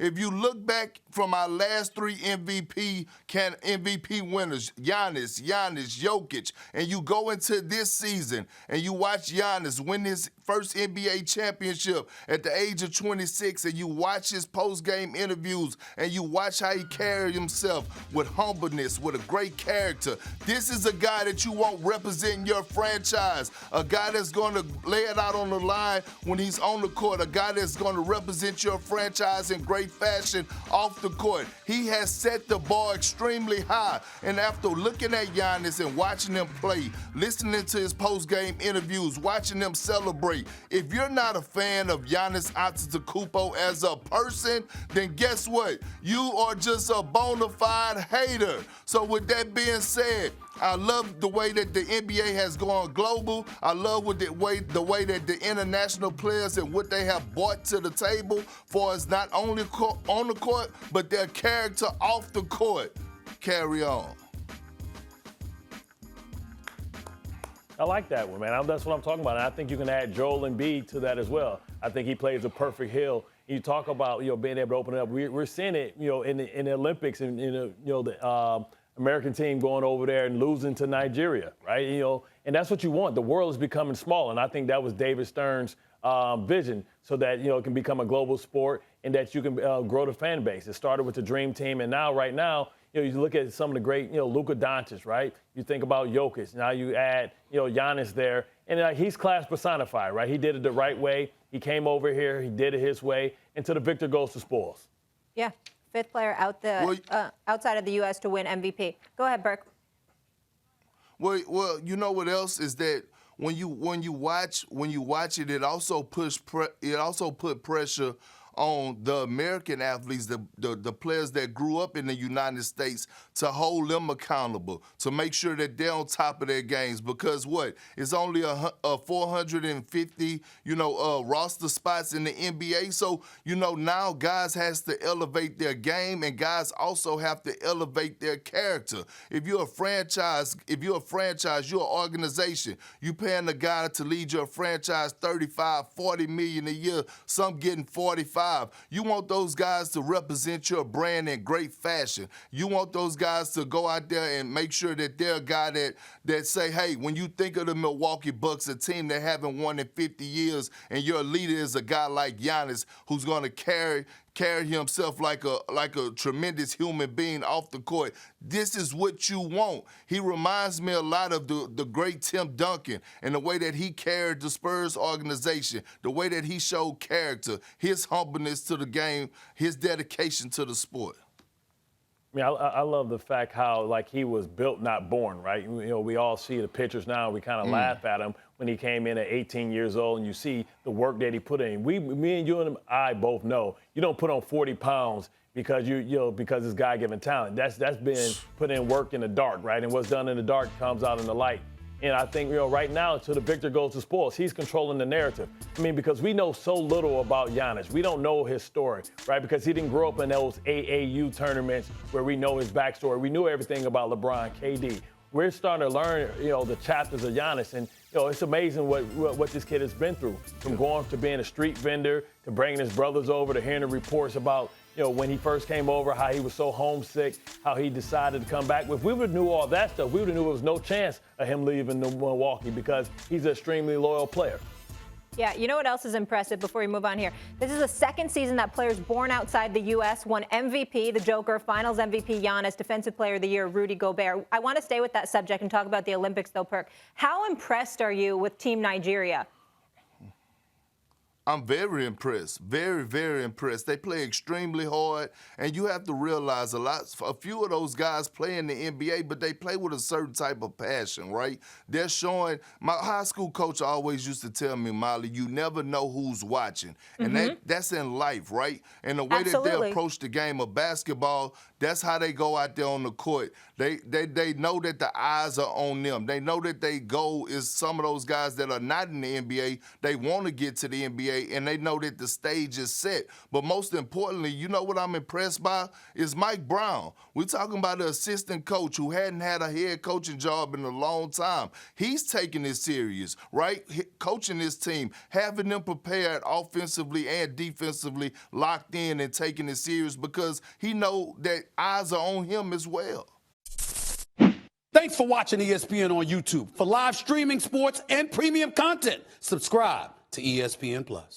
If you look back from our last three MVP winners, Giannis, Jokic, and you go into this season and you watch Giannis win his first NBA championship at the age of 26, and you watch his post-game interviews and you watch how he carried himself with humbleness, with a great character. This is a guy that you want representing your franchise, a guy that's going to lay it out on the line when he's on the court, a guy that's going to represent your franchise in great fashion off the court. He has set the bar extremely high, and after looking at Giannis and watching him play, listening to his post-game interviews, watching him celebrate, if you're not a fan of Giannis Antetokounmpo as a person, then guess what? You are just a bona fide hater. So with that being said, I love the way that the NBA has gone global. I love the way that the international players and what they have brought to the table for us, not only on the court, but their character off the court. Carry on. I like that one, man. That's what I'm talking about. And I think you can add Joel Embiid to that as well. I think he plays a perfect hill. You talk about, being able to open it up. We're seeing it, in the Olympics and, the American team going over there and losing to Nigeria, right? And that's what you want. The world is becoming small, and I think that was David Stern's vision, so that it can become a global sport and that you can grow the fan base. It started with the Dream Team, and now, right now, you look at some of the great, Luka Doncic, right? You think about Jokic. Now you add, Giannis there, and he's class personified, right? He did it the right way. He came over here. He did it his way. Until the victor goes to spoils. Yeah. Fifth player outside of the U.S. to win MVP. Go ahead, Perk. Well, you know what else is that when you watch it, it also put pressure on the American athletes, the players that grew up in the United States, to hold them accountable, to make sure that they're on top of their games. Because it's only a 450, roster spots in the NBA. So, now guys has to elevate their game, and guys also have to elevate their character. If you're a franchise, you're an organization, you paying a guy to lead your franchise $35, $40 million a year, some getting 45. You want those guys to represent your brand in great fashion. You want those guys to go out there and make sure that they're a guy that say, hey, when you think of the Milwaukee Bucks, a team that haven't won in 50 years, and your leader is a guy like Giannis who's going to carry himself like a tremendous human being off the court. This is what you want. He reminds me a lot of the great Tim Duncan, and the way that he carried the Spurs organization, the way that he showed character, his humbleness to the game, his dedication to the sport. I mean, I love the fact how, he was built, not born, right? We all see the pictures now. We kind of laugh at him when he came in at 18 years old, and you see the work that he put in. Me and you and I both know you don't put on 40 pounds because because this God-given talent. That's been put in work in the dark, right? And what's done in the dark comes out in the light. And I think, right now, till the victor goes to spoils, he's controlling the narrative. I mean, because we know so little about Giannis. We don't know his story, right? Because he didn't grow up in those AAU tournaments where we know his backstory. We knew everything about LeBron, KD. We're starting to learn, the chapters of Giannis. And, it's amazing what this kid has been through, from going to being a street vendor to bringing his brothers over to hearing the reports about, when he first came over, how he was so homesick, how he decided to come back. If we would have knew all that stuff, we would have knew there was no chance of him leaving Milwaukee, because he's an extremely loyal player. Yeah, you know what else is impressive before we move on here? This is the second season that players born outside the U.S. won MVP, the Joker, Finals MVP, Giannis, Defensive Player of the Year, Rudy Gobert. I want to stay with that subject and talk about the Olympics, though, Perk. How impressed are you with Team Nigeria? I'm very impressed, very, very impressed. They play extremely hard, and you have to realize a few of those guys play in the NBA, but they play with a certain type of passion, right? They're showing. My high school coach always used to tell me, Molly, you never know who's watching, and that's in life, right? And the way that they approach the game of basketball, that's how they go out there on the court. They know that the eyes are on them. They know that their goal is some of those guys that are not in the NBA. They want to get to the NBA. and they know that the stage is set. But most importantly, you know what I'm impressed by is Mike Brown. We're talking about an assistant coach who hadn't had a head coaching job in a long time. He's taking it serious, right? Coaching his team, having them prepared offensively and defensively, locked in and taking it serious because he know that eyes are on him as well. Thanks for watching ESPN on YouTube. For live streaming sports and premium content, subscribe to ESPN+.